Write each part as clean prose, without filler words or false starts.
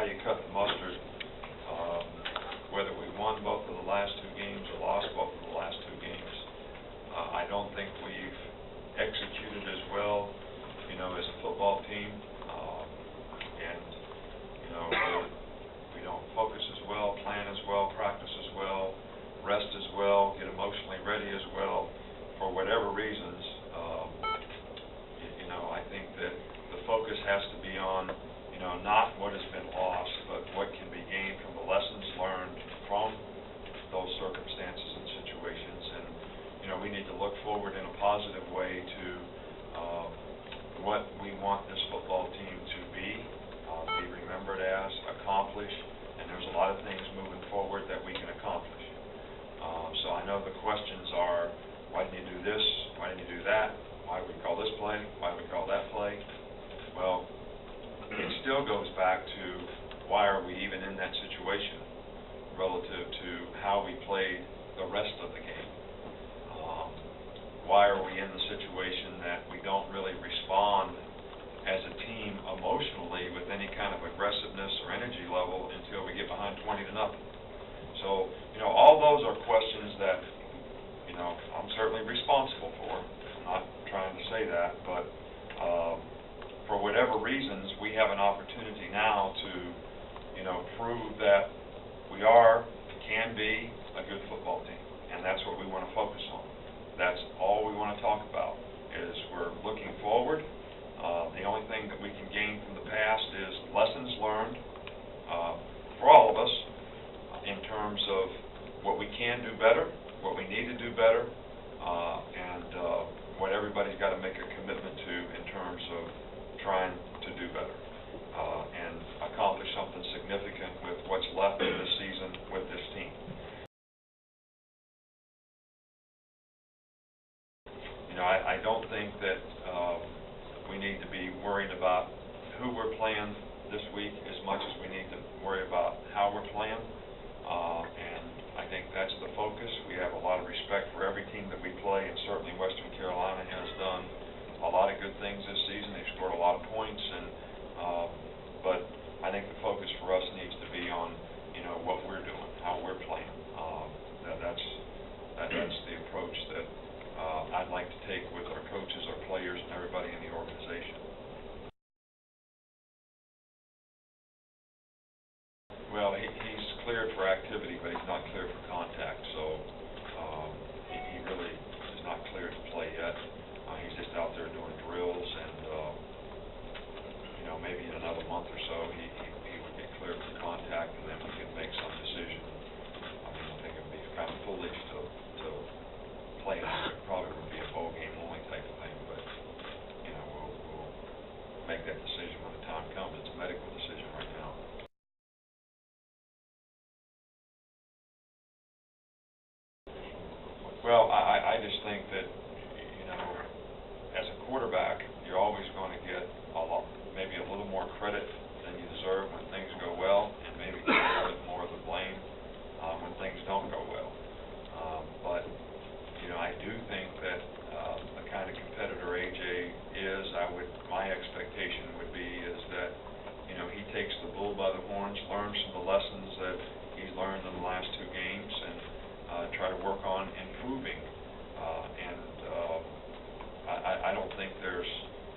how you cut the mustard. Whether we won both of the last two games or lost both of the last two games, I don't think we've executed as well, as a football team, and we don't focus as well, plan as well, practice as well, rest as well, get emotionally ready as well. For whatever reasons, I think that the focus has to be on, not what has been lost, but what can be gained from the lessons learned from those circumstances and situations. And, we need to look forward in a positive way to what we want this football team to be remembered as, accomplish, and there's a lot of things moving forward that we can accomplish. So I know the questions are, why didn't you do this? Why didn't you do that? Why would we call this play? Why would we call that play? Well, it still goes back to why are we even in that situation relative to how we played the rest of the game. Why are we in the situation that we don't really respond as a team emotionally with any kind of aggressiveness or energy level until we get behind 20-0? So, all those are questions that, I'm certainly responsible for. I'm not trying to say that, but for whatever reasons, we have an opportunity now to, prove that we can be a good football team, and that's what we want to focus on. That's all we want to talk about, is we're looking forward. The only thing that we can gain from the past is lessons learned for all of us in terms of what we can do better, what we need to do better, and what everybody's got to make a commitment to in terms of trying to do better and accomplish something significant with what's left of this season with this team. I don't think that we need to be worried about who we're playing this week as much as we need to worry about how we're playing, and I think that's the focus. We have a lot of respect for every team that we play, and certainly Western Carolina has done a lot of good things this season. They've scored a lot of points, and but I think the focus for us needs to be on what we're doing, how we're playing. That's the approach that I'd like to take with our coaches, our players, and everybody in the organization. Well, he's cleared for activity, but he's not cleared for contact, so he really is not cleared to play yet. He's just out there doing drills, and maybe in another month or so he would get cleared for contact, and then we can make some decision. I think it would be kind of foolish to play him. It probably would be a bowl game only type of thing, but we'll make that decision when the time comes. It's a medical decision right now. Well, I just think that as a quarterback, you're always going to get maybe a little more credit than you deserve when things go well, and maybe get a little bit more of the blame when things don't go well. But I do think that the kind of competitor AJ is, my expectation would be is that he takes the bull by the horns, learns from the lessons that he's learned in the last two games, and try to work on improving. I don't think there's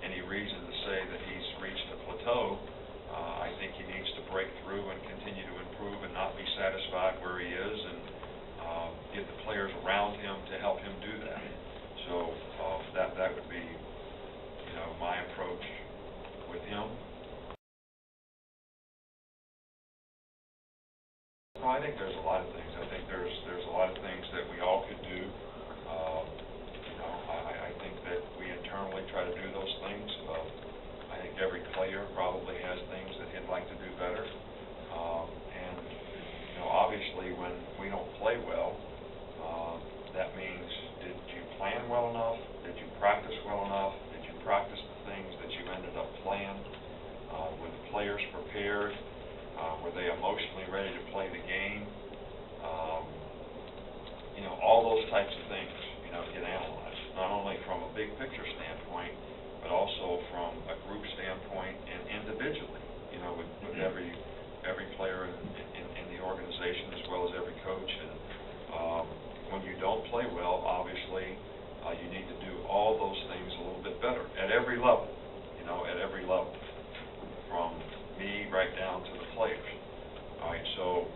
any reason to say that he's reached a plateau. I think he needs to break through and continue to improve and not be satisfied where he is, and get the players around him to help him do that. So that would be my approach with him. Well, I think there's a lot of things. I think there's a lot of things that we all could do. I think that we internally try to do those things. I think every player probably has things that he'd like to do better. And obviously when we don't play well, that means, did you plan well enough? Did you practice well enough? Did you practice the things that you ended up playing? Were the players prepared? Were they emotionally ready to play the game? All those types of things, get analyzed, not only from a big picture standpoint, but also from a group standpoint and individually, with every play well, obviously, you need to do all those things a little bit better at every level, at every level, from me right down to the players. All right, so,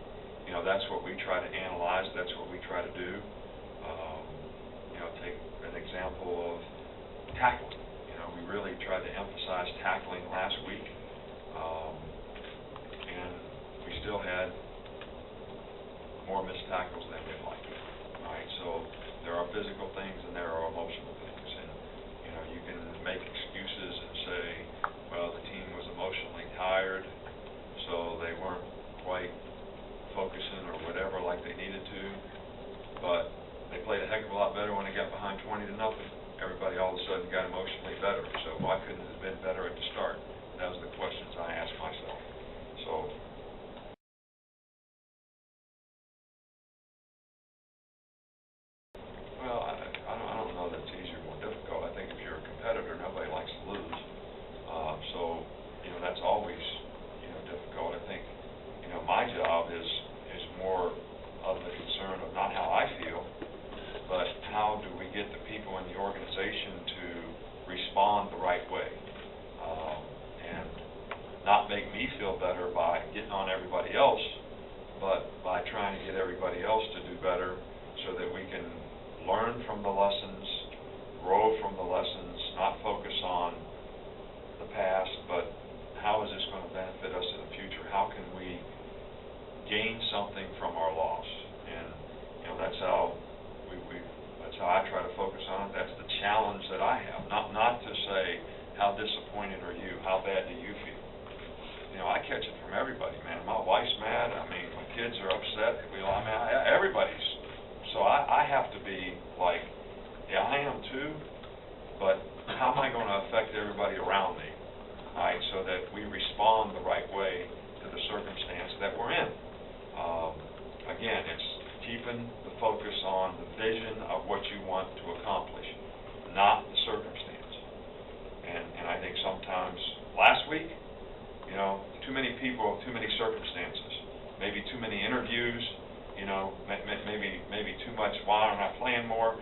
that's what we try to analyze, that's what we try to do. Take an example of tackling. We really tried to emphasize tackling last week, and we still had more missed tackles than we'd like. All right, so there are physical things and there are emotional things, and you can make excuses and say, well, the team was emotionally tired, so they weren't quite focusing or whatever like they needed to, but they played a heck of a lot better when they got behind 20-0. Everybody all of a sudden got emotionally better, so why couldn't it have been better at the start? That was the questions I asked myself. So well, I don't know that it's easier or more difficult. I think if you're a competitor, nobody likes to lose. So, that's always, difficult. I think, my job is more of the concern of not how I feel, but how do we get the people in the organization to respond the right way, and not make me feel better by getting on everybody else, but by trying to get everybody else to do better so that we can learn from the lessons, grow from the lessons, not focus on the past, but how is this going to benefit us in the future? How can we gain something from our loss? And that's how that's how I try to focus on it. That's the challenge that I have. Not to say how disappointed are you, how bad do you feel? I catch it from everybody, man. My wife's mad. I mean, my kids are upset. Everybody's. So I have to be like, yeah, I am too, but how am I going to affect everybody around me? All right, so that we respond the right way to the circumstance that we're in. Again, it's keeping the focus on the vision of what you want to accomplish, not the circumstance. And I think sometimes last week, too many people, too many circumstances, maybe too many interviews, maybe too much, why aren't I playing more?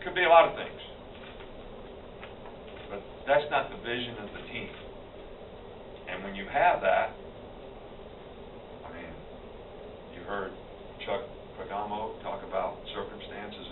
Could be a lot of things. But that's not the vision of the team. And when you have that, I mean, you heard Chuck Pagamo talk about circumstances